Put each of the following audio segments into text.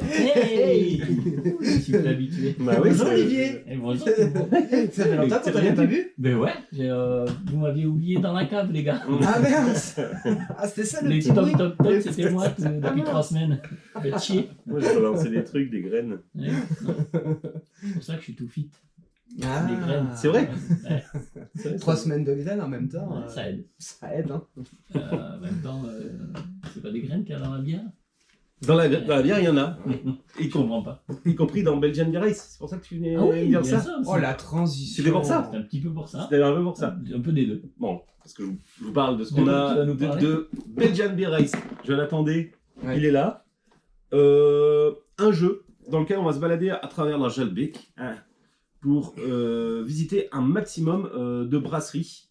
Hey, je suis plus habitué. Bah oui, Bonjour c'est- Olivier. Et bonjour tout le monde. Ça fait longtemps qu'on t'avait pas vu. Ben ouais, vous m'aviez oublié dans la cave, les gars. Ah merde. Ah c'était ça le Les petit toc bruit. toc toc, c'était moi depuis 3 semaines. Faites chier. Moi, j'ai balancé des trucs, des graines. Ouais, non. C'est pour ça que je suis tout fit. Ah. Les graines. C'est vrai Ouais, 3 semaines de graines en même temps. ça aide. Ça aide hein. En même temps, c'est pas des graines qu'il y a dans la bière. Dans la bière, il y en a. Je comprends pas. Y compris dans Belgian Beer Race. C'est pour ça que tu venais Ah oui, dire il y a ça. aussi. Oh la transition. C'était pour ça. C'est un petit peu pour ça. C'était un peu pour ça. Un peu des deux. Bon, parce que je vous parle de ce De qu'on quoi a tu vas nous parler de Belgian Beer Race. Je l'attendais, Ouais. il est là. Un jeu dans lequel on va se balader à travers la Jalbeek pour visiter un maximum de brasseries.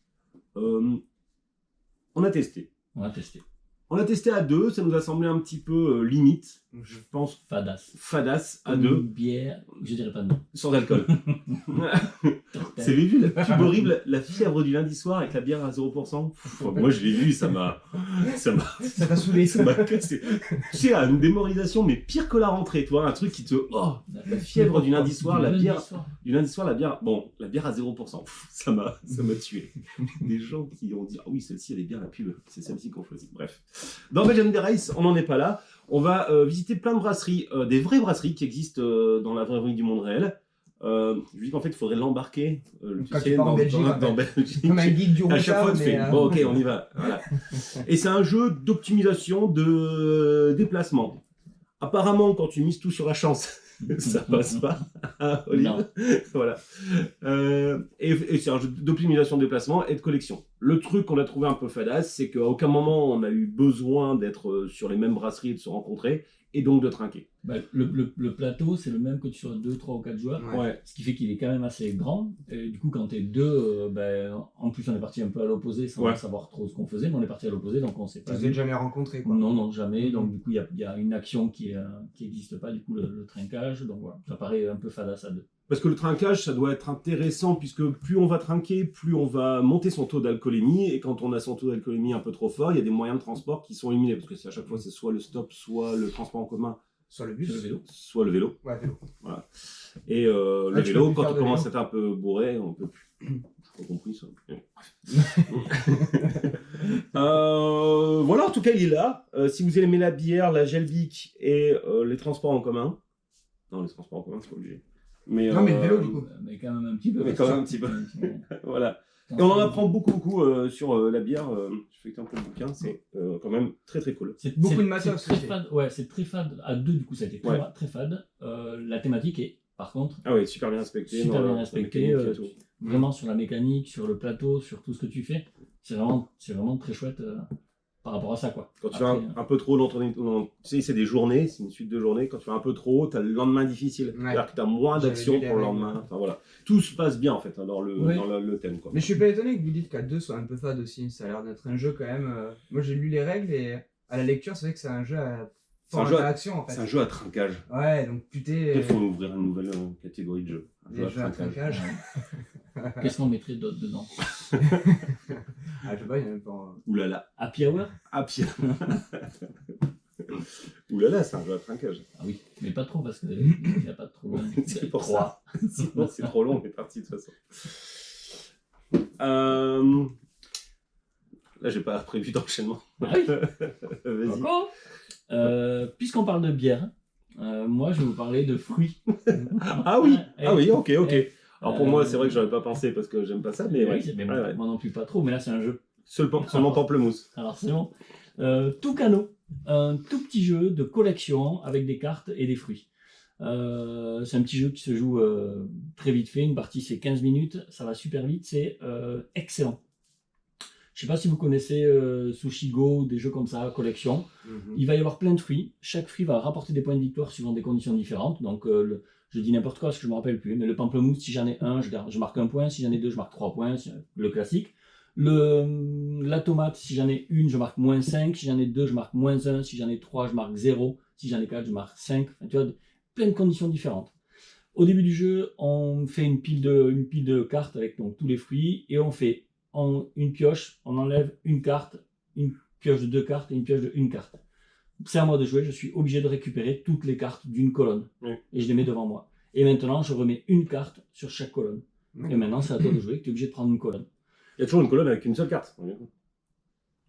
On a testé. On va tester. On l'a testé à deux, ça nous a semblé un petit peu limite, je pense Fadas. fadasse à Une deux, bière, je dirais pas de nom. sans alcool. Vous avez vu la pub horrible, la fièvre du lundi soir avec la bière à 0%. Moi je l'ai vu, ça m'a Ça t'a saoulé. ça m'a cassé. Tu sais, une démoralisation, mais pire que la rentrée, tu vois, un truc qui te... Oh, la fièvre du lundi soir, la bière... Du lundi soir, la bière... Bon, la bière à 0%, ça m'a tué. Des gens qui ont dit, ah oui, celle-ci, elle est bien la pub, c'est celle-ci qu'on choisit. Bref. Dans Belgian Beer Race, on n'en est pas là. On va visiter plein de brasseries, des vraies brasseries qui existent dans la vraie vie du monde réel. Je dis qu'en fait, il faudrait l'embarquer, Quand tu pars en Belgique, en fait. dans Belgique. Comme un guide du À chaque fois, routard, tu fais, mais bon, ok, on y va. Voilà. Et c'est un jeu d'optimisation de déplacement. Apparemment, quand tu mises tout sur la chance, ça passe pas. Ah, Olive. Non. Voilà. Et c'est un jeu d'optimisation de déplacement et de collection. Le truc qu'on a trouvé un peu fadasse, c'est qu'à aucun moment on a eu besoin d'être sur les mêmes brasseries et de se rencontrer, et donc de trinquer. Bah, le plateau, c'est le même que tu sois 2, 3 ou 4 joueurs. Ouais. Ce qui fait qu'il est quand même assez grand. Et du coup, quand t'es deux, en plus, on est parti un peu à l'opposé sans Ouais. savoir trop ce qu'on faisait, mais on est parti à l'opposé, donc on s'est pas vous vu. êtes jamais rencontrés quoi. Non, non, jamais. Donc, du coup, il y a une action qui n'existe pas, du coup, le trinquage. Donc, voilà, ça paraît un peu fadasse à deux. Parce que le trinquage, ça doit être intéressant, puisque plus on va trinquer, plus on va monter son taux d'alcoolémie, et quand on a son taux d'alcoolémie un peu trop fort, il y a des moyens de transport qui sont éliminés, parce que c'est à chaque fois, c'est soit le stop, soit le transport en commun, Sur le bus. Le vélo. soit le vélo. Ouais, vélo. Et le Ah, tu vélo, peux plus quand faire on de commence à vélo. être un peu bourré, on peut plus. J'ai pas compris ça. Voilà, en tout cas, il est là. Si vous aimez la bière, la Jalbeek et les transports en commun. Non, les transports en commun, c'est pas obligé. Mais, Non, mais le vélo, du coup. Mais quand même un petit peu. Mais quand même un petit peu. peu. Voilà. Et on en apprend beaucoup sur la bière. Je fais un peu le bouquin, c'est quand même très très cool. Beaucoup de matos C'est très aussi. fade. Ouais, c'est très fade. À deux, du coup, ça a été très, Ouais. très fade. La thématique est, par contre, Ah oui, super bien respecté. super dans bien la respectée. mécanique et tout. Vraiment sur la mécanique, sur le plateau, sur tout ce que tu fais. C'est vraiment très chouette par rapport à ça, quoi. Quand tu Après, vas un peu trop dans ton... Tu sais, c'est des journées, c'est une suite de journées. Quand tu vas un peu trop haut, tu as le lendemain difficile. Ouais. C'est-à-dire que tu as moins J'avais d'action lu les pour le règles. lendemain. Enfin voilà. Tout se passe bien en fait hein, dans Ouais. le thème. Quoi. Mais je suis pas étonné que vous dites qu'à deux soit un peu fade aussi. Ça a l'air d'être un jeu quand même. Moi j'ai lu les règles et à la lecture c'est vrai que c'est un jeu à C'est un forte jeu à- interaction en fait. C'est un jeu à trinquage. Ouais, donc putain. Peut-être faut ouvrir une nouvelle catégorie de jeu. Un Des jeux à trinquage. Qu'est-ce qu'on mettrait d'autre dedans? Ah, je sais pas, il y en a même pas. Oulala. Happy Hour? Ah pire. Oulala, c'est un jeu à trinquage. Ah oui, mais pas trop parce qu'il n'y a pas trop loin. C'est pour Trois. Sinon c'est trop long, on est parti de toute façon. Là j'ai pas prévu d'enchaînement. Ah oui. Vas-y. Encore puisqu'on parle de bière, moi je vais vous parler de fruits. Ah oui, Et- ah oui, ok. et- Alors pour moi, c'est vrai que j'aurais pas pensé parce que j'aime pas ça, mais Mais ouais. oui, mais Ouais, ouais. moi non plus pas trop, mais là c'est un jeu. Seulement pamplemousse. Alors c'est bon. Tucano, un tout petit jeu de collection avec des cartes et des fruits. C'est un petit jeu qui se joue très vite fait, une partie c'est 15 minutes, ça va super vite, c'est excellent. Je sais pas si vous connaissez Sushi Go, des jeux comme ça, collection. Il va y avoir plein de fruits. Chaque fruit va rapporter des points de victoire suivant des conditions différentes. Donc, je dis n'importe quoi parce que je ne me rappelle plus. Mais le pamplemousse, si j'en ai un, je marque un point. Si j'en ai deux, je marque 3 points. Le classique. La tomate, si j'en ai une, je marque moins 5. Si j'en ai deux, je marque moins 1. Si j'en ai 3, je marque 0. Si j'en ai 4, je marque 5. Enfin, tu vois, plein de conditions différentes. Au début du jeu, on fait une pile de cartes avec donc, tous les fruits. Et on fait une pioche, on enlève une carte, une pioche de 2 cartes et une pioche de 1 carte. c'est à moi de jouer, je suis obligé de récupérer toutes les cartes d'une colonne. Oui. Et je les mets devant moi. Et maintenant, je remets une carte sur chaque colonne. Ouais. Et maintenant, c'est à toi de jouer, tu es obligé de prendre une colonne. Il y a toujours une colonne avec une seule carte.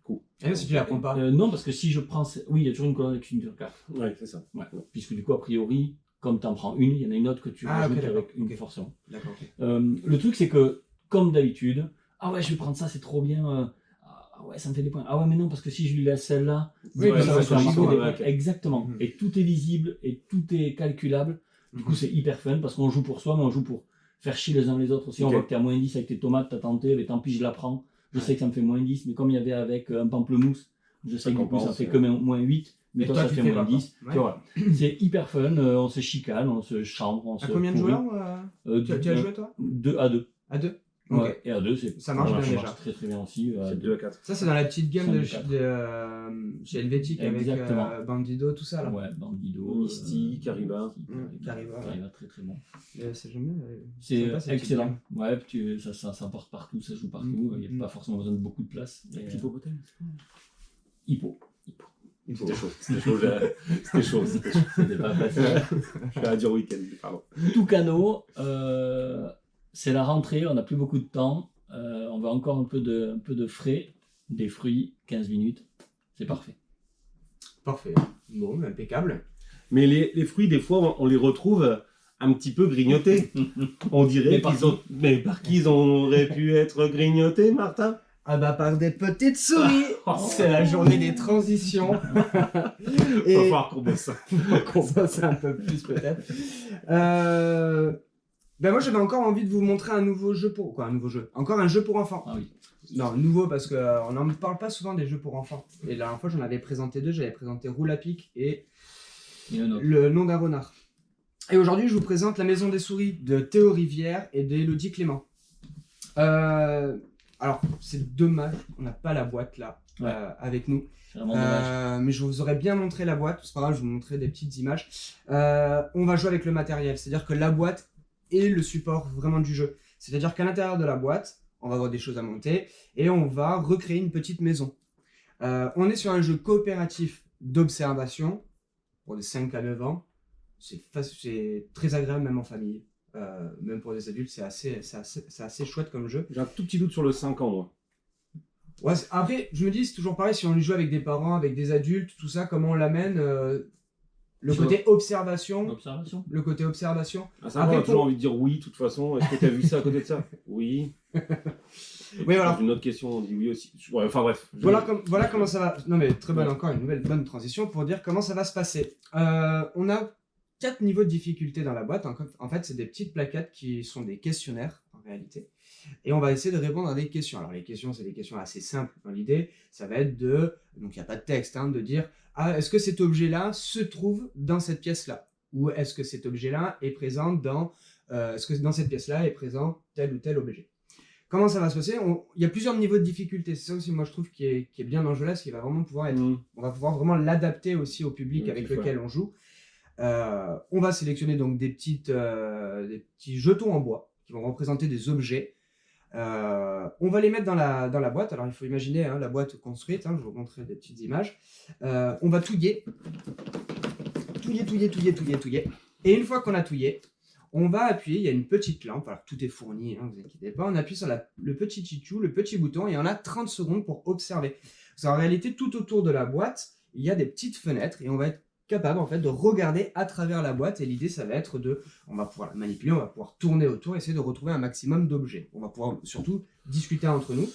Cool. Et si tu la prends pas. Non, parce que si je prends... Oui, il y a toujours une colonne avec une seule carte. Ouais, c'est ça. Ouais. Puisque du coup, a priori, comme tu en prends une, il y en a une autre que tu rajoutes ok, d'accord. avec une Ok. forcément. D'accord, ok. Le truc, c'est que, comme d'habitude, ah ouais, je vais prendre ça, c'est trop bien. Ah ouais, ça me fait des points. Ah ouais, mais non, parce que si je lui laisse celle-là, Oui, Ouais, ça va ouais, se faire ouais, marquer ouais, des ouais, points. ok. Exactement. Mhm. Et tout est lisible et tout est calculable. Du coup, c'est hyper fun parce qu'on joue pour soi, mais on joue pour faire chier les uns les autres. Si on Ok. voit que t'es à moins 10 avec tes tomates, t'as tenté, mais tant pis, je la prends. Je sais que ça me fait moins 10, mais comme il y avait avec un pamplemousse, je sais que du coup, ça compense, fait que moins 8. Mais Et toi, toi, ça tu fait fais moins pas, 10. quoi. Tu vois, c'est hyper fun, on se chicane, on se chambre, on À se combien de pourrit. joueurs tu as joué toi 2 à 2. À 2. Ouais, Ok. et à 2, c'est Ça marche bien ça déjà. marche très très bien aussi. à C'est deux. 2 à 4. Ça, c'est dans la petite game Cinq de, de quatre. chez Helvetic avec Exactement. Bandido, tout ça là. Ouais, Bandido, Mystique, Kariba. Kariba, ouais. Kariba, très très bon. C'est jamais. C'est sympa, cette petite excellent. Ouais, ça porte partout, ça joue partout. Il n'y a Mm. pas forcément besoin de beaucoup de place. Et, Hippopotame. Hippo. C'était chaud. C'était chaud. C'était chaud. C'était chaud. C'était pas facile. Je fais un dur week-end. Pardon. Tucano, c'est la rentrée, on n'a plus beaucoup de temps. On veut encore un peu de frais, des fruits, 15 minutes. C'est parfait. Parfait. Bon, mais impeccable. Mais les fruits, des fois, on les retrouve un petit peu grignotés. On dirait Mais par qu'ils ont. Mais par qui ils auraient pu être grignotés, Martin? Ah bah par des petites souris. C'est la journée des transitions. Il va falloir qu'on bosse ça. Ça, c'est un peu plus peut-être. Ben moi j'avais encore envie de vous montrer un nouveau jeu pour... Quoi, un nouveau jeu? Encore un jeu pour enfants. Ah oui. Non, nouveau parce qu'on n'en parle pas souvent des jeux pour enfants. Et la dernière fois j'en avais présenté deux, j'avais présenté Roule à pic et Il y en a un autre. Le nom d'un renard. Et aujourd'hui je vous présente La Maison des souris de Théo Rivière et d'Élodie Clément. Alors c'est dommage, on n'a pas la boîte là Ouais. avec nous. C'est vraiment dommage. Mais je vous aurais bien montré la boîte, c'est pas grave, je vais vous montrer des petites images. On va jouer avec le matériel, c'est-à-dire que la boîte est le support vraiment du jeu. C'est-à-dire qu'à l'intérieur de la boîte, on va avoir des choses à monter et on va recréer une petite maison. On est sur un jeu coopératif d'observation pour des 5 à 9 ans. C'est très agréable même en famille. Même pour des adultes, c'est assez chouette comme jeu. J'ai un tout petit doute sur le 5 ans, moi. Ouais, après, je me dis, c'est toujours pareil, si on y joue avec des parents, avec des adultes, tout ça, comment on l'amène le Tu côté observation. Observation. Le côté observation. À ça, Après, on a toujours pour- envie de dire oui, de toute façon. Est-ce que tu as vu ça à côté de ça? Oui. Et puis, voilà. dans une autre question, on dit oui aussi. Ouais, enfin bref. Voilà comment ça va. Non mais très bonne, encore une nouvelle bonne transition pour dire comment ça va se passer. On a 4 niveaux de difficulté dans la boîte. En fait, c'est des petites plaquettes qui sont des questionnaires en réalité. Et on va essayer de répondre à des questions. Alors les questions, c'est des questions assez simples dans l'idée. Ça va être de, donc il n'y a pas de texte, hein, de dire ah, est-ce que cet objet-là se trouve dans cette pièce-là? Ou est-ce que cet objet-là est présent dans, est-ce que dans cette pièce-là est présent tel ou tel objet? Comment ça va se passer? Il y a plusieurs niveaux de difficulté. C'est ça aussi, moi, je trouve, qui est bien dans ce jeu-là, ce qui va vraiment pouvoir être... On va pouvoir vraiment l'adapter aussi au public Mmh, avec c'est lequel on joue. On va sélectionner donc des petits jetons en bois qui vont représenter des objets. On va les mettre dans la boîte. Alors, il faut imaginer hein, la boîte construite. Hein, je vais vous montrer des petites images. On va touiller. Touiller. Et une fois qu'on a touillé, on va appuyer, il y a une petite lampe, alors tout est fourni, hein, vous inquiétez pas, on appuie sur le petit titou, le petit bouton, et on a 30 secondes pour observer. Parce qu'en réalité, tout autour de la boîte, il y a des petites fenêtres, et on va être capable en fait de regarder à travers la boîte, et l'idée ça va être on va pouvoir la manipuler, on va pouvoir tourner autour, essayer de retrouver un maximum d'objets. On va pouvoir surtout discuter entre nous.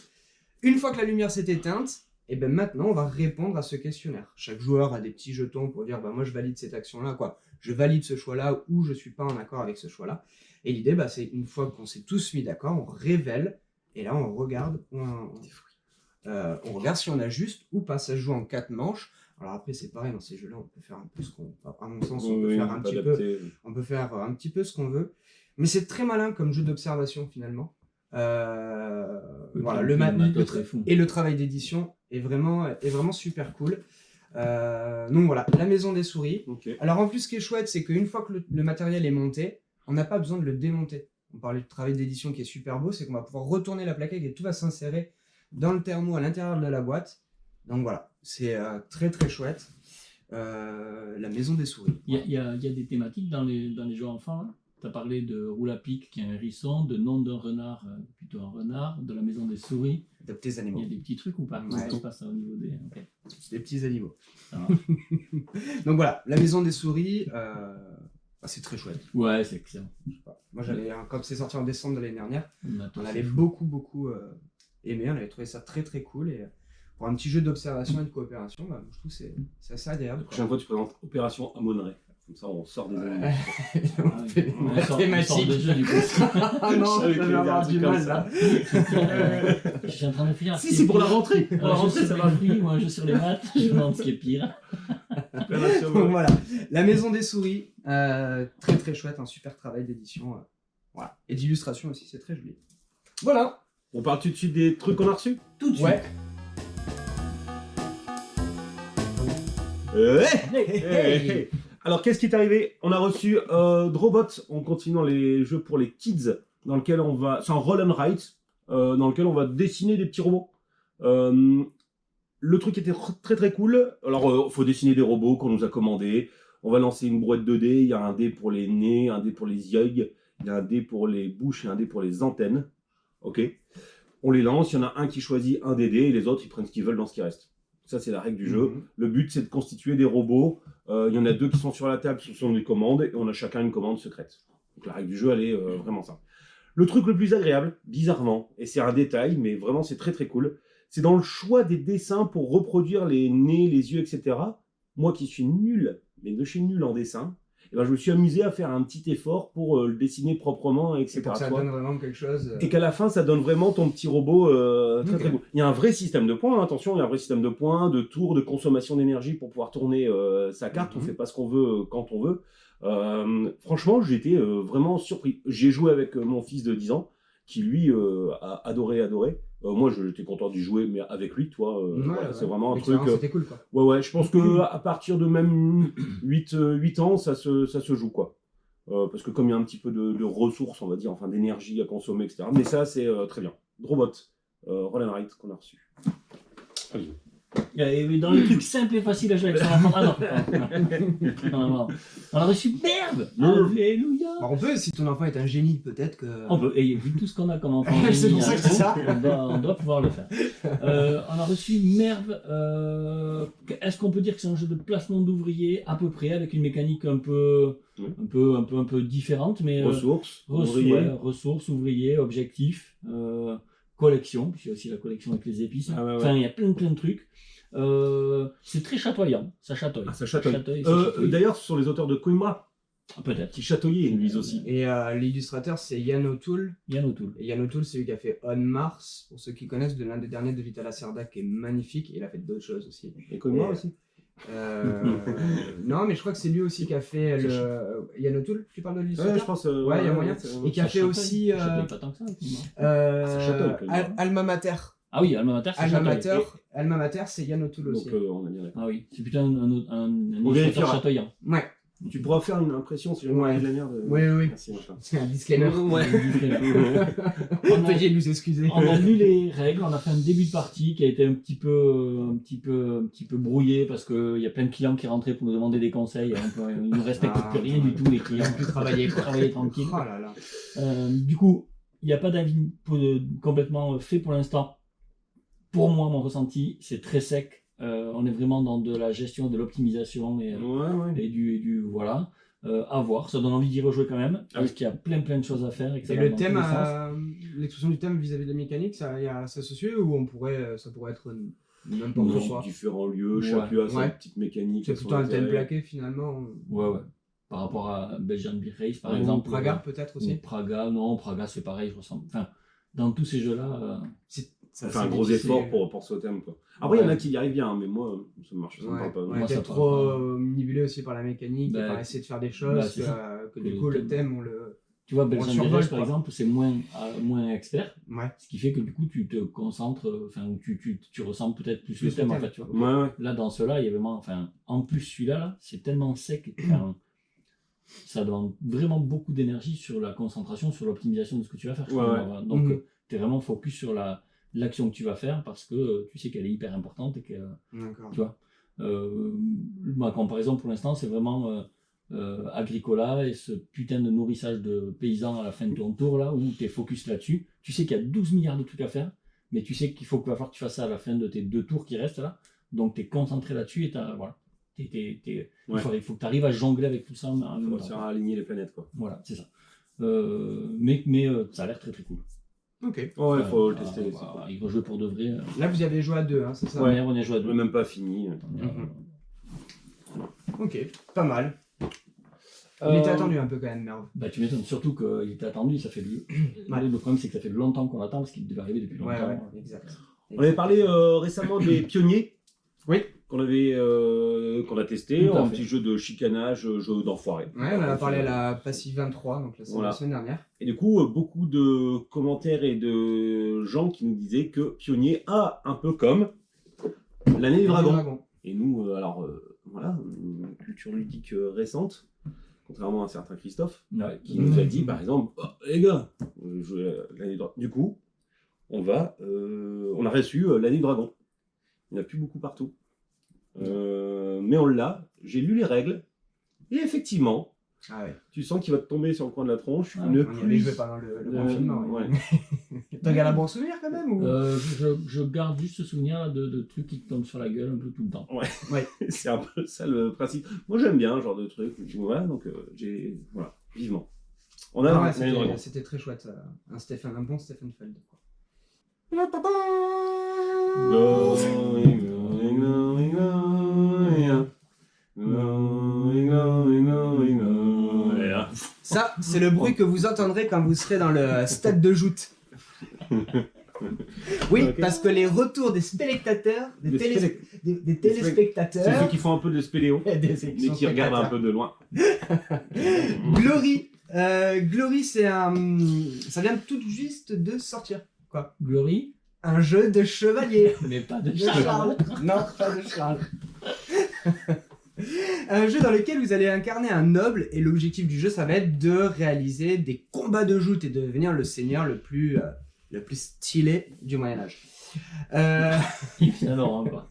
Une fois que la lumière s'est éteinte, et bien maintenant on va répondre à ce questionnaire. Chaque joueur a des petits jetons pour dire moi je valide cette action-là, quoi. Je valide ce choix-là ou je ne suis pas en accord avec ce choix-là. Et l'idée, c'est une fois qu'on s'est tous mis d'accord, on révèle et là on regarde, on regarde si on a juste ou pas. Ça se joue en 4 manches. Alors après c'est pareil dans ces jeux-là, on peut faire un peu ce qu'on, à mon sens, on peut faire un petit peu, on peut faire un petit peu ce qu'on veut. Mais c'est très malin comme jeu d'observation finalement. Voilà, le travail d'édition est vraiment super cool. Donc voilà, la maison des souris. Okay. Alors en plus, ce qui est chouette, c'est qu'une fois que le matériel est monté, on n'a pas besoin de le démonter. On parlait du travail d'édition qui est super beau, c'est qu'on va pouvoir retourner la plaquette et tout va s'insérer dans le thermo à l'intérieur de la boîte. Donc voilà, c'est très très chouette. la maison des souris. Il y a des thématiques dans les jeux enfants. Tu as parlé de Roule à pic, qui est un hérisson, de Nom d'un renard, plutôt un renard, de la maison des souris. De petits Il animaux. y a des petits trucs ou pas? Ouais. Comment ça se passe au niveau des. Ok. Des petits animaux. Ça marche. Donc voilà, la maison des souris, c'est très chouette. Ouais, c'est excellent. Je sais pas. Moi, quand c'est sorti en décembre de l'année dernière, Matos, on c'est avait fou. beaucoup aimé. On avait trouvé ça très très cool. Et pour un petit jeu d'observation et de coopération, bah, je trouve que c'est assez agréable. La prochaine fois, tu présentes Opération Amonray. Comme ça, on sort des animaux. On fait des On sort de mathématiques. jeu du coup. Ah non, Je savais je qu'il vais allait dire un avoir truc du comme mal ça. là. Je suis en train de finir. Si, c'est pour la rentrée. Pour la rentrée, ça va. Ou un jeu sur les maths. Je me demande ce qui est pire. Donc voilà, la maison des souris, très très chouette, un super travail d'édition. Voilà. Et d'illustration aussi, c'est très joli. Voilà. On parle tout de suite des trucs qu'on a reçus? Tout de suite. Ouais. Hey. Alors, qu'est-ce qui est arrivé? On a reçu Drobot, on continue dans les jeux pour les kids, dans lequel on va... C'est un roll and write, dans lequel on va dessiner des petits robots. Le truc était très très cool. Alors, faut dessiner des robots qu'on nous a commandés. On va lancer une brouette 2D, il y a un dé pour les nez, un dé pour les yeux, il y a un dé pour les bouches et un dé pour les antennes. Ok. On les lance, il y en a un qui choisit un des dés et les autres ils prennent ce qu'ils veulent dans ce qui reste. Ça, c'est la règle du jeu. Le but, c'est de constituer des robots. Il y en a 2 qui sont sur la table, ce sont des commandes, et on a chacun une commande secrète. Donc la règle du jeu, elle est vraiment simple. Le truc le plus agréable, bizarrement, et c'est un détail, mais vraiment c'est très très cool, c'est dans le choix des dessins pour reproduire les nez, les yeux, etc. Moi qui suis nul, mais de chez nul en dessin, et ben, je me suis amusé à faire un petit effort pour le dessiner proprement, etc. Et pour que ça tu vois. donne vraiment quelque chose. Et qu'à la fin, ça donne vraiment ton petit robot très très beau. Il y a un vrai système de points, hein, attention, il y a un vrai système de points, de tours, de consommation d'énergie pour pouvoir tourner sa carte. On fait pas ce qu'on veut quand on veut. Franchement, j'étais vraiment surpris. J'ai joué avec mon fils de 10 ans, qui lui a adoré. Moi, j'étais content d'y jouer, mais avec lui, toi, voilà, c'est vraiment un truc... C'était cool, quoi. Ouais, je pense que à partir de même 8 ans, ça se joue, quoi. Parce que comme il y a un petit peu de ressources, on va dire, enfin d'énergie à consommer, etc. Mais ça, c'est très bien. Drobot, Roll and Write qu'on a reçu. Allez. Et dans les trucs simples et faciles à jouer avec son enfant. Ah non. On a reçu Merve. Alléluia. Bah, on peut, si ton enfant est un génie, peut-être que. On peut, et vu tout ce qu'on a comme enfant, C'est pour ça que c'est ça. on doit pouvoir le faire. On a reçu Merve. Est-ce qu'on peut dire que c'est un jeu de placement d'ouvriers à peu près, avec une mécanique un peu différente, mais Ressources, ouvriers. ressources, ouvriers, objectifs, collection, puis il y a aussi la collection avec les épices. Ah ouais. Enfin, il y a plein de trucs. C'est très chatoyant, ça chatouille. Ah, ça chatouille. Ça chatouille. D'ailleurs, ce sont les auteurs de Koimra Peut-être. qui chatouillaient, lui aussi. Et l'illustrateur, c'est Yann O'Toole. Yann O'Toole. Et Yann O'Toole, c'est lui qui a fait On Mars, pour ceux qui connaissent, de l'un des derniers de Vita Lacerda, qui est magnifique. Et il a fait d'autres choses aussi. Et Koimra Et- aussi. Non, mais je crois que c'est lui aussi qui a fait le. Yann O'Toole, tu parles de l'illustrateur? Ouais, je pense. Ouais, il y a moyen. Et qui a Ça fait chatouille. aussi Ça chatouille pas tant que ça, moi. Ça chatouille, quand même. Alma Mater. Ah oui, Alma Mater, c'est chatouille. Alma Mater, c'est Yann O'Toole aussi. Donc, on est bien d'accord. Ah oui, c'est plutôt un On illustrateur vérifiera. chatoyant. Ouais, Tu pourras faire une impression si jamais on Ouais. dit de la merde. oui. Merci, machin. C'est un disclaimer. Ouais. Veuillez nous excuser. On a lu les règles, on a fait un début de partie qui a été un petit peu brouillé parce qu'il y a plein de clients qui rentraient pour nous demander des conseils. Ils ne respectent plus rien du tout, les clients. Ils ont pu travailler, quoi. Travailler tranquille. Oh là là. Du coup, il n'y a pas d'avis complètement fait pour l'instant. Pour moi, mon ressenti, c'est très sec. On est vraiment dans de la gestion, de l'optimisation et du voilà. À voir, ça donne envie d'y rejouer quand même, parce qu'il y a plein de choses à faire. Et, que ça Et va le dans thème, tous les sens. l'expression du thème vis-à-vis de la mécanique, ça se suit ou ça pourrait être n'importe Dans quoi? différents lieux, Ouais. chaque lieu a sa Ouais. petite mécanique. C'est son plutôt un thème intérêt. plaqué finalement. Ouais. Par rapport à Belgian Beer Race, par Ou exemple. Praga peut-être Ou aussi. Praga, non, Praga c'est pareil, je ressemble. Enfin, dans tous ces jeux-là, Ça fait un gros effort pour penser au thème, quoi. Après, il y en a qui y arrivent bien, hein, mais moi, ça marche, ça me parle pas. On Moi, est ça peut-être parle trop pas. nibulé aussi par la mécanique, et Bah, par essayer de faire des bah, choses, c'est ça. que du coup le thème on le. tu vois, On Belgian Beer survole, Race, par quoi. exemple, c'est moins expert, Ouais. ce qui fait que du coup, tu te concentres, enfin, tu ressens peut-être plus le Plus thème, le en thème. fait, tu vois. Ouais. Là, dans ceux-là, il y a vraiment, enfin, en plus, celui-là, là, c'est tellement sec, enfin, ça demande vraiment beaucoup d'énergie sur la concentration, sur l'optimisation de ce que tu vas faire. Ouais. Donc, Mhm. tu es vraiment focus sur l'action que tu vas faire parce que tu sais qu'elle est hyper importante et que, D'accord. tu vois. Ma comparaison pour l'instant, c'est vraiment Agricola et ce putain de nourrissage de paysans à la fin de ton tour, là, où tu es focus là-dessus. Tu sais qu'il y a 12 milliards de trucs à faire, mais tu sais qu'il va falloir que tu fasses ça à la fin de tes 2 tours qui restent là. Donc tu es concentré là-dessus et voilà. Il faut que tu arrives à jongler avec tout ça en même temps. Faut aligner les planètes, quoi. Voilà, c'est ça. Ça a l'air très très cool. Ok. Ouais, il faut le tester. Il faut jouer pour de vrai. Là, vous y avez joué à 2, hein, c'est ça? Ouais, on y a joué à On 2. n'a même pas fini. Ok, pas mal. Il était attendu un peu quand même, Merv. Bah, tu m'étonnes, surtout qu'il était attendu, ça fait le problème, c'est que ça fait longtemps qu'on l'attend parce qu'il devait arriver depuis longtemps. Ouais, exact. On avait parlé récemment des pionniers. Oui. Qu'on a testé, Tout à un fait. petit jeu de chicanage, jeu d'enfoiré. Ouais, on en a parlé à la Passive 23, donc la semaine dernière. Et du coup, beaucoup de commentaires et de gens qui nous disaient que Pionnier a un peu comme l'année du dragon. Et nous, voilà, une culture ludique récente, contrairement à un certain Christophe, qui nous a dit par exemple, oh, les gars, l'année du dragon. Du coup, on a reçu l'année du dragon. Il n'y en a plus beaucoup partout. Mais on l'a, j'ai lu les règles, et effectivement, tu sens qu'il va te tomber sur le coin de la tronche. On y avait joué pendant le confinement. Ouais. T'as gardé un bon souvenir quand même ou... Je garde juste ce souvenir de trucs qui te tombent sur la gueule un peu tout le temps. Ouais. C'est un peu ça le principe. Moi j'aime bien ce genre de truc. Voilà, donc voilà, vivement. On a c'était très chouette. Un bon Stephen Feld. Ça, c'est le bruit que vous entendrez quand vous serez dans le stade de joute. Oui, okay. Parce que les retours des spectateurs, des téléspectateurs... C'est ceux qui font un peu de spéléo, mais qui regardent un peu de loin. Glory, c'est un... Ça vient tout juste de sortir. Quoi? Glory? Un jeu de chevalier. Mais pas de Charles. Non, pas de Charles. Un jeu dans lequel vous allez incarner un noble et l'objectif du jeu, ça va être de réaliser des combats de joute et de devenir le seigneur le plus stylé du Moyen-Âge. Yves Saint-Laurent, quoi.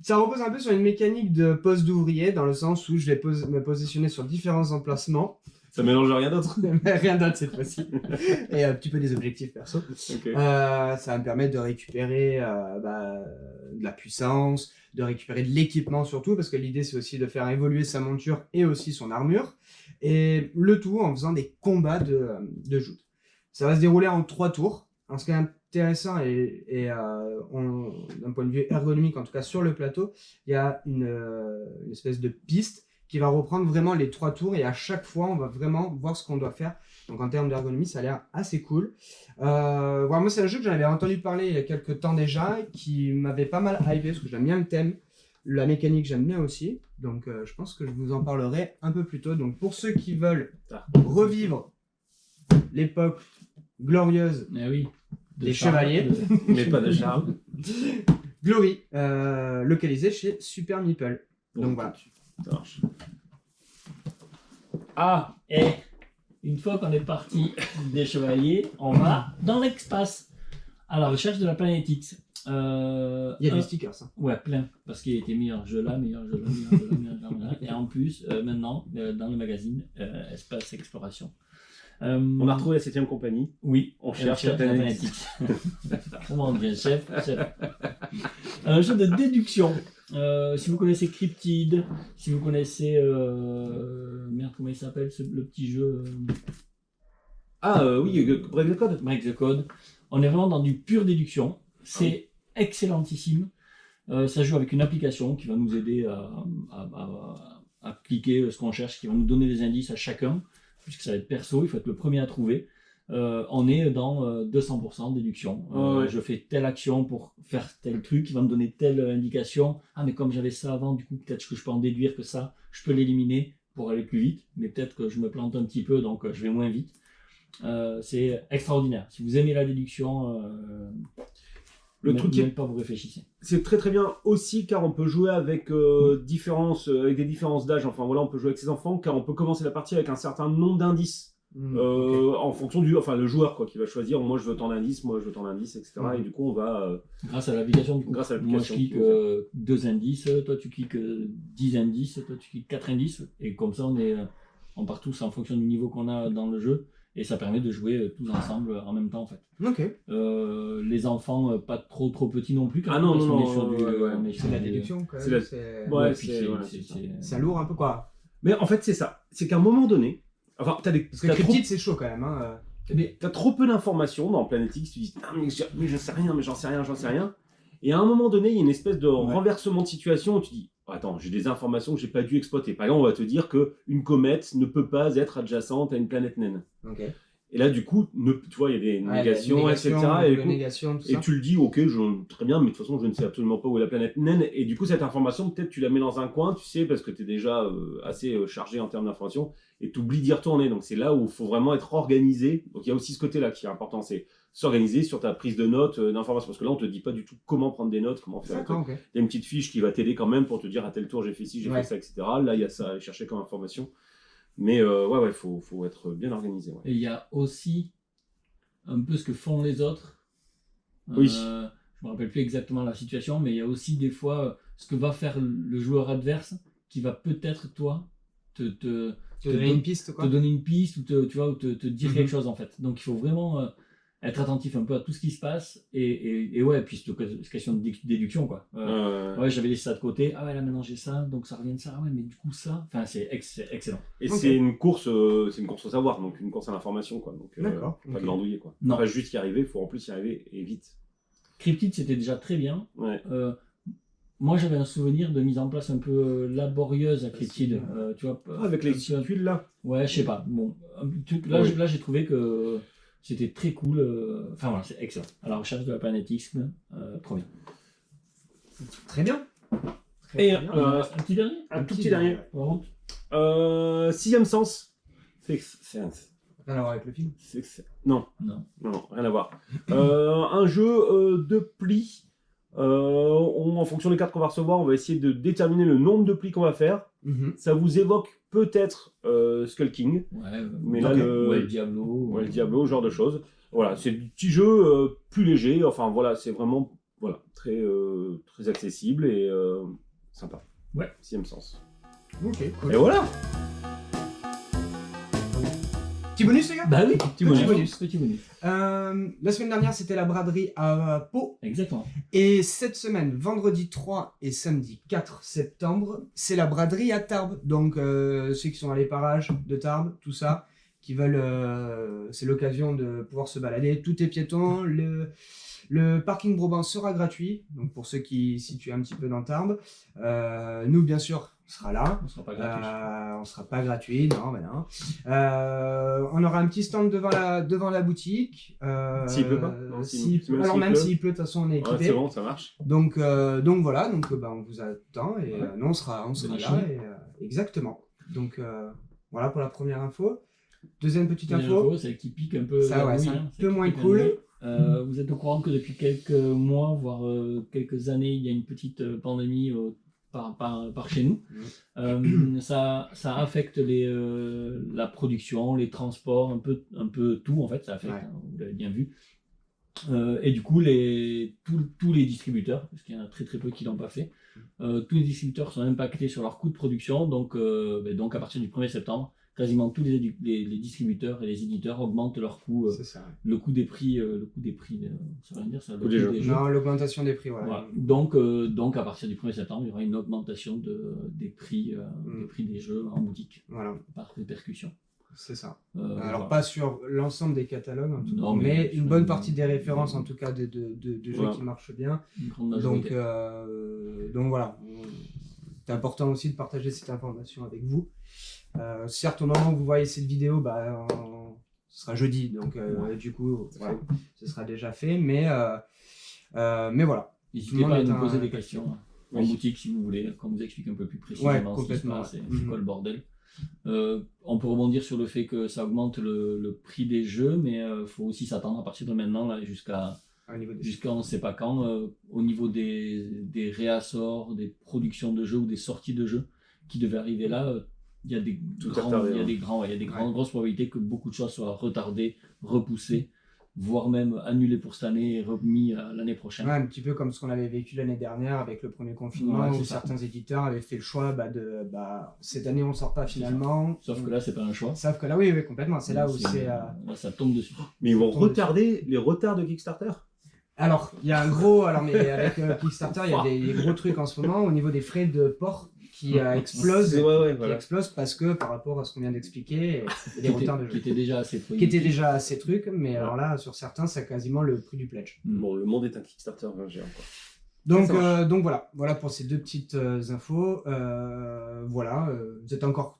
Ça repose un peu sur une mécanique de poste d'ouvrier, dans le sens où je vais me positionner sur différents emplacements. Ça mélange rien d'autre. Rien d'autre cette fois-ci. Et un petit peu des objectifs perso. Okay. Ça va me permettre de récupérer de la puissance, de récupérer de l'équipement surtout, parce que l'idée c'est aussi de faire évoluer sa monture et aussi son armure. Et le tout en faisant des combats de joute. Ça va se dérouler en 3 tours. Alors, ce qui est intéressant d'un point de vue ergonomique, en tout cas sur le plateau, il y a une espèce de piste qui va reprendre vraiment les 3 tours et à chaque fois on va vraiment voir ce qu'on doit faire. Donc en termes d'ergonomie, ça a l'air assez cool. Moi c'est un jeu que j'en avais entendu parler il y a quelques temps déjà, qui m'avait pas mal hypé parce que j'aime bien le thème. La mécanique j'aime bien aussi, donc je pense que je vous en parlerai un peu plus tôt. Donc pour ceux qui veulent revivre l'époque glorieuse des chevaliers, mais pas de Charles. Glory, localisé chez Super Meeple. Donc voilà. Ça marche. Et une fois qu'on est parti des chevaliers, on va dans l'espace à la recherche de la planète X. Il y a des stickers, ça. Ouais, plein, parce qu'il a été meilleur jeu là. Et en plus, maintenant, dans le magazine Espace Exploration. On a retrouvé la 7ème compagnie. Oui, on cherche la planète X. Comment bien, chef. Un jeu de déduction. Si vous connaissez Cryptid, si vous connaissez merde, comment il s'appelle le petit jeu oui, Break the Code. Break the Code. On est vraiment dans du pure déduction. C'est excellentissime. Ça joue avec une application qui va nous aider à cliquer ce qu'on cherche, qui va nous donner des indices à chacun, puisque ça va être perso, il faut être le premier à trouver. On est dans 200% déduction. Je fais telle action pour faire tel truc, il va me donner telle indication. Ah, mais comme j'avais ça avant, du coup, peut-être que je peux en déduire que ça, je peux l'éliminer pour aller plus vite, mais peut-être que je me plante un petit peu, donc je vais moins vite. C'est extraordinaire. Si vous aimez la déduction, le truc même pas vous réfléchissez. C'est très très bien aussi, car on peut jouer avec avec des différences d'âge. Enfin voilà, on peut jouer avec ses enfants, car on peut commencer la partie avec un certain nombre d'indices. En fonction du, enfin le joueur quoi, qui va choisir. Moi je veux tant d'indices, moi je veux tant d'indices, etc. Et du coup on va. Grâce à l'application, du coup. Grâce à Moi je l'application. clique 2 indices, toi tu cliques 10 indices, toi tu cliques 4 indices, et comme ça on part tous en fonction du niveau qu'on a dans le jeu, et ça permet de jouer tous ensemble en même temps en fait. Ok. Les enfants pas trop petits non plus. Quand Ah même, non, parce non, qu'on est non, sur du, ouais. on est sur C'est la du- déduction quand c'est même. la- C'est Ouais, puis c'est voilà, c'est c'est lourd un peu quoi. Mais en fait c'est ça. C'est qu'à un moment donné, enfin Parce que t'as trop, Cryptid c'est chaud quand même. Hein. Mais t'as trop peu d'informations dans Planet X. Tu dis ah, mais je sais rien, mais j'en sais rien. Et à un moment donné il y a une espèce de renversement de situation où tu dis oh, attends, j'ai des informations que j'ai pas dû exploiter. Par exemple on va te dire que une comète ne peut pas être adjacente à une planète naine. Ok. Et là, du coup, tu vois, il y a des négations, etc. Et, du coup, Négation, tout et ça. tu le dis, ok, très bien, mais de toute façon, je ne sais absolument pas où est la planète naine. Et du coup, cette information, peut-être tu la mets dans un coin, tu sais, parce que tu es déjà assez chargé en termes d'information, et tu oublies d'y retourner. Donc, c'est là où il faut vraiment être organisé. Donc, il y a aussi ce côté-là qui est important, c'est s'organiser sur ta prise de notes d'informations. Parce que là, on te dit pas du tout comment prendre des notes, comment faire. D'accord, ok. Il y a une petite fiche qui va t'aider quand même pour te dire à tel tour j'ai fait ci, j'ai Ouais. fait ça, etc. Là, il y a ça à aller chercher comme information. Mais ouais, faut être bien organisé. Ouais. et il y a aussi un peu ce que font les autres. Oui. Je me rappelle plus exactement la situation, mais il y a aussi des fois ce que va faire le joueur adverse qui va peut-être toi te donner une piste quoi. te donner une piste ou tu vois, ou te dire quelque chose en fait. Donc il faut vraiment être attentif un peu à tout ce qui se passe et ouais, puis c'est question de déduction quoi. Ouais, j'avais laissé ça de côté. Ah ouais, là maintenant j'ai ça, donc ça revient de ça. Ah ouais, mais du coup ça, enfin c'est excellent. Et Ok. c'est une course au savoir, donc une course à l'information, quoi. Donc D'accord, pas ok. de l'andouiller, quoi. Non. Pas juste y arriver, il faut en plus y arriver et vite. Cryptid c'était déjà très bien. Ouais. Moi j'avais un souvenir de mise en place un peu laborieuse à Cryptid. Tu vois, Avec les un peu- tuiles là. Ouais, je sais pas. Bon, là, Oui. là j'ai trouvé que c'était très cool. Enfin voilà, c'est excellent. À la recherche de la planète X, trop bien. Très bien. Et, Très bien. Euh, Un petit dernier Un tout petit dernier. En route. Sixième sens. Rien à voir avec le film. Non, Non. non, rien à voir. Un jeu de plis. En fonction des cartes qu'on va recevoir, on va essayer de déterminer le nombre de plis qu'on va faire. Ça vous évoque peut-être Skull King. Ouais, Mais ok. là, Ouais, le Diablo. Ouais, le Diablo, ce genre de choses. Voilà, c'est du petit jeu plus léger. Enfin voilà, c'est vraiment très, très accessible et sympa. Ouais. Sixième sens. Ok, cool. Et voilà. Petit bonus les gars. Bah oui, Petit bonus. Petit bonus. La semaine dernière c'était la braderie à Pau. Exactement. Et cette semaine, vendredi 3 et samedi 4 septembre, c'est la braderie à Tarbes. Donc ceux qui sont à l'éparages de Tarbes, tout ça, qui veulent, c'est l'occasion de pouvoir se balader. Tout est piéton, le parking Brobant sera gratuit, donc pour ceux qui se situent un petit peu dans Tarbes. Nous bien sûr, on sera là. On sera pas gratuit. On sera pas gratuit, non, mais non. On aura un petit stand devant la boutique. S'il pleut pas Non, même alors s'il même pleut. s'il pleut, de toute façon on est Ouais, équipé. c'est bon, ça marche. Donc voilà, on vous attend et Ouais. nous on sera là. Bonne Et, exactement. Donc voilà pour la première info. Deuxième petite Deuxième info. c'est qui pique un peu. Ça, la ouais, bouille, c'est un hein, peu qui moins pique un cool. peu. Vous êtes au courant que depuis quelques mois, voire quelques années, il y a une petite pandémie par chez nous. Ça affecte la production, les transports, un peu tout en fait, ça affecte, Ouais. hein, vous l'avez bien vu. Et du coup, tous les distributeurs, parce qu'il y en a très très peu qui l'ont pas fait, tous les distributeurs sont impactés sur leur coût de production, donc à partir du 1er septembre, quasiment tous les distributeurs et les éditeurs augmentent leur coût, C'est ça. le coût des prix, ça veut rien dire ça, le Coût des jeux. Non, l'augmentation des prix, voilà. Voilà. Donc à partir du 1er septembre, il y aura une augmentation des prix des jeux en boutique Voilà, par répercussion. c'est ça. Alors Alors pas sur l'ensemble des catalogues, en tout Non, cas, mais mais une bonne partie des une- références, en tout cas, de jeux Voilà. qui marchent bien. une grande Donc, majorité. donc voilà, c'est important aussi de partager cette information avec vous. Certes, au moment où vous voyez cette vidéo, ce sera jeudi, donc du coup, voilà, ce sera déjà fait, mais voilà. N'hésitez tout le pas à monde nous est poser un- des questions en Oui. boutique si vous voulez, qu'on vous explique un peu plus précisément ce qui se complètement, passe et ouais. c'est quoi le bordel. On peut rebondir sur le fait que ça augmente le prix des jeux, mais il faut aussi s'attendre à partir de maintenant là, jusqu'à Au niveau des... on ne sait pas quand, au niveau des réassorts, des productions de jeux ou des sorties de jeux qui devaient arriver là, il y a des Tout grands, retardé, il y a hein. des grands, il y a des grandes grosses probabilités que beaucoup de choses soient retardées, repoussées, voire même annulées pour cette année et remis à l'année prochaine. Ouais, un petit peu comme ce qu'on avait vécu l'année dernière avec le premier confinement, Ouais, c'est où ça. certains éditeurs avaient fait le choix cette année on sort pas finalement. Sauf que là, c'est pas un choix. Sauf que là, oui, complètement. C'est là où c'est. Là, ça tombe dessus. Mais ils vont tombe retarder les retards de Kickstarter. Alors, il y a un gros. Alors, mais avec Kickstarter, il y a des gros trucs en ce moment au niveau des frais de port qui explosent. Ouais, Qui voilà. explosent parce que par rapport à ce qu'on vient d'expliquer, il y a des retards de Qui jeu. était déjà assez Qui prohibitif. étaient déjà assez trucs, mais alors là, sur certains, c'est quasiment le prix du pledge. Bon, le monde est un Kickstarter géant, quoi. Donc, Ça marche. donc voilà pour ces 2 petites infos. Vous êtes encore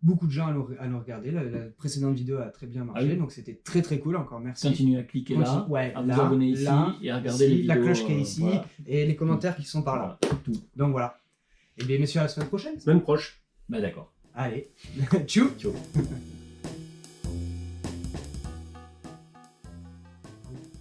beaucoup de gens à nous regarder. La précédente vidéo a très bien marché, Ah oui. donc c'était très très cool. Encore merci. Continuez à cliquer là, Ouais, à là, vous abonner ici là, et à regarder ici, les vidéos. la cloche qui est ici voilà. et les commentaires qui sont par là. Voilà, tout. Donc voilà. Et bien messieurs, à la semaine prochaine. Semaine proche. Bah d'accord. Allez, tchou. Ciao.